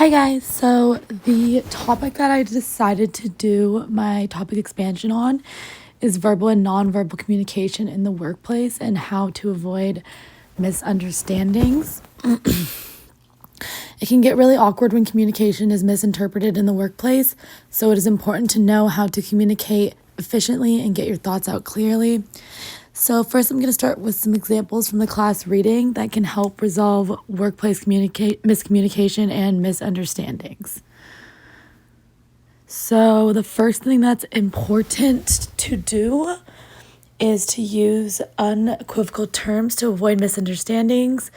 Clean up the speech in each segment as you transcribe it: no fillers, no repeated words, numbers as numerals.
Hi guys, so the topic that I decided to do my topic expansion on is verbal and nonverbal communication in the workplace and how to avoid misunderstandings. It can get really awkward when communication is misinterpreted in the workplace, so it is important to know how to communicate efficiently and get your thoughts out clearly. So first I'm going to start with some examples from the class reading that can help resolve workplace miscommunication and misunderstandings. So the first thing that's important to do is to use unequivocal terms to avoid misunderstandings.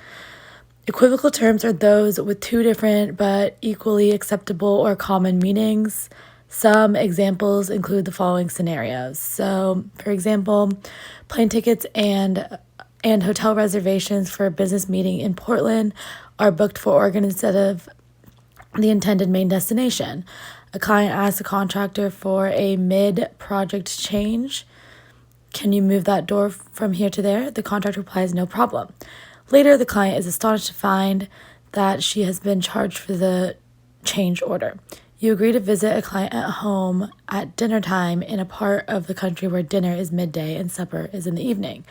Equivocal terms are those with two different but equally acceptable or common meanings. Some examples include the following scenarios. So, for example, plane tickets and hotel reservations for a business meeting in Portland are booked for Oregon instead of the intended main destination. A client asks a contractor for a mid-project change. Can you move that door from here to there? The contractor replies, no problem. Later, the client is astonished to find that she has been charged for the change order. You agree to visit a client at home at dinner time in a part of the country where dinner is midday and supper is in the evening.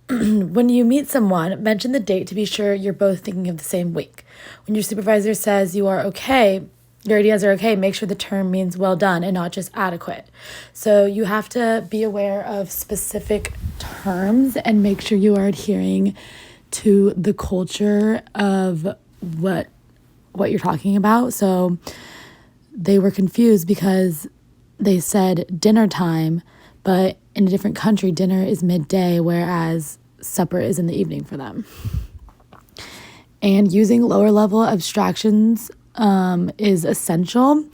When you meet someone, mention the date to be sure you're both thinking of the same week. When your supervisor says your ideas are okay, make sure the term means well done and not just adequate. So you have to be aware of specific terms and make sure you are adhering to the culture of what you're talking about. So they were confused because they said dinner time, but in a different country, dinner is midday, whereas supper is in the evening for them. And using lower level abstractions is essential.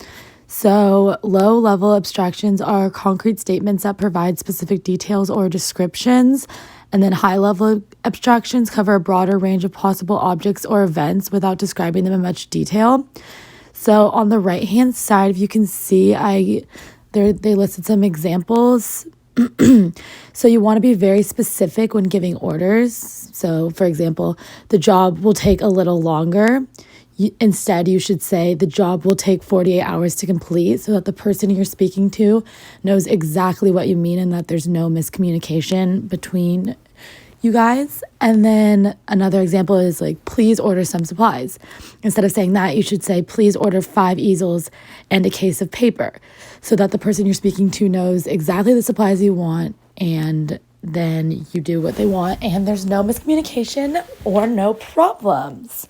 So low level abstractions are concrete statements that provide specific details or descriptions. And then high level abstractions cover a broader range of possible objects or events without describing them in much detail. So on the right hand side, if you can see, they listed some examples. So you want to be very specific when giving orders. So for example, the job will take a little longer. Instead, you should say the job will take 48 hours to complete so that the person you're speaking to knows exactly what you mean and that there's no miscommunication between you guys. And then another example is like, please order some supplies. Instead of saying that, you should say, please order 5 easels and a case of paper so that the person you're speaking to knows exactly the supplies you want, and then you do what they want and there's no miscommunication or no problems.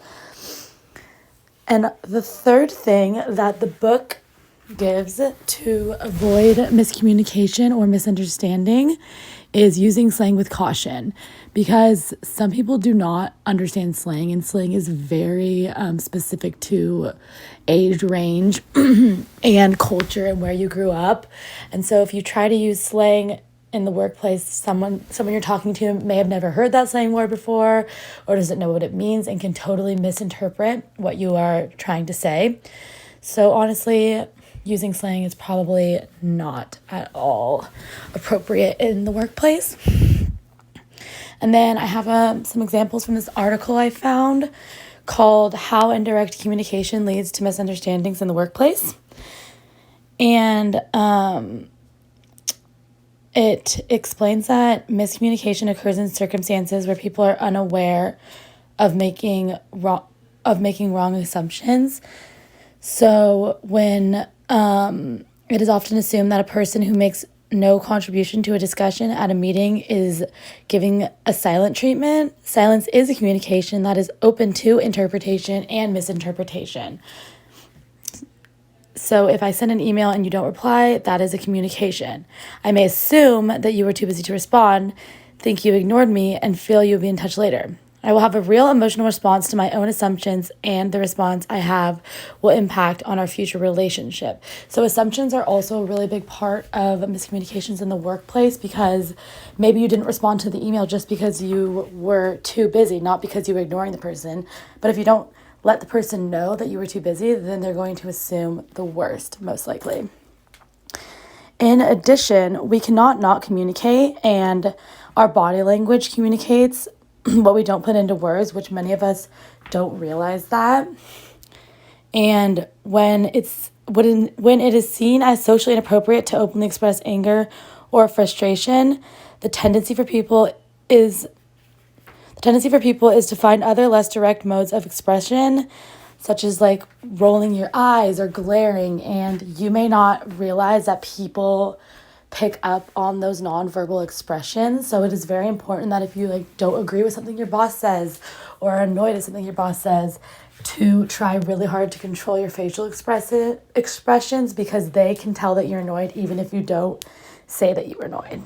And the third thing that the book gives to avoid miscommunication or misunderstanding is using slang with caution, because some people do not understand slang, and slang is very specific to age range and culture and where you grew up. And so if you try to use slang in the workplace, someone you're talking to may have never heard that slang word before or doesn't know what it means and can totally misinterpret what you are trying to say. So honestly, using slang is probably not at all appropriate in the workplace. And then I have some examples from this article I found called How Indirect Communication Leads to Misunderstandings in the Workplace. And it explains that miscommunication occurs in circumstances where people are unaware of making wrong assumptions. So when it is often assumed that a person who makes no contribution to a discussion at a meeting is giving a silent treatment. Silence is a communication that is open to interpretation and misinterpretation. So if I send an email and you don't reply, that is a communication. I may assume that you were too busy to respond, think you ignored me, and feel you'll be in touch later. I will have a real emotional response to my own assumptions, and the response I have will impact on our future relationship. So assumptions are also a really big part of miscommunications in the workplace, because maybe you didn't respond to the email just because you were too busy, not because you were ignoring the person. But if you don't let the person know that you were too busy, then they're going to assume the worst, most likely. In addition, we cannot not communicate, and our body language communicates what we don't put into words, which many of us don't realize that. And when it is seen as socially inappropriate to openly express anger or frustration, the tendency for people is to find other less direct modes of expression, such as like rolling your eyes or glaring. And you may not realize that people pick up on those nonverbal expressions. So it is very important that if you like don't agree with something your boss says or are annoyed at something your boss says, to try really hard to control your facial expressions, because they can tell that you're annoyed even if you don't say that you're annoyed.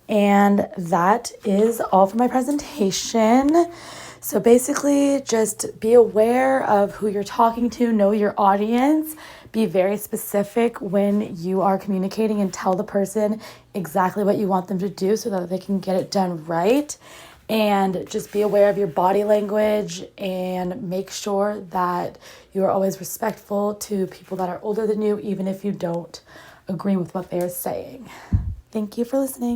And that is all for my presentation. So basically, just be aware of who you're talking to, know your audience, be very specific when you are communicating, and tell the person exactly what you want them to do so that they can get it done right. And just be aware of your body language and make sure that you are always respectful to people that are older than you, even if you don't agree with what they are saying. Thank you for listening.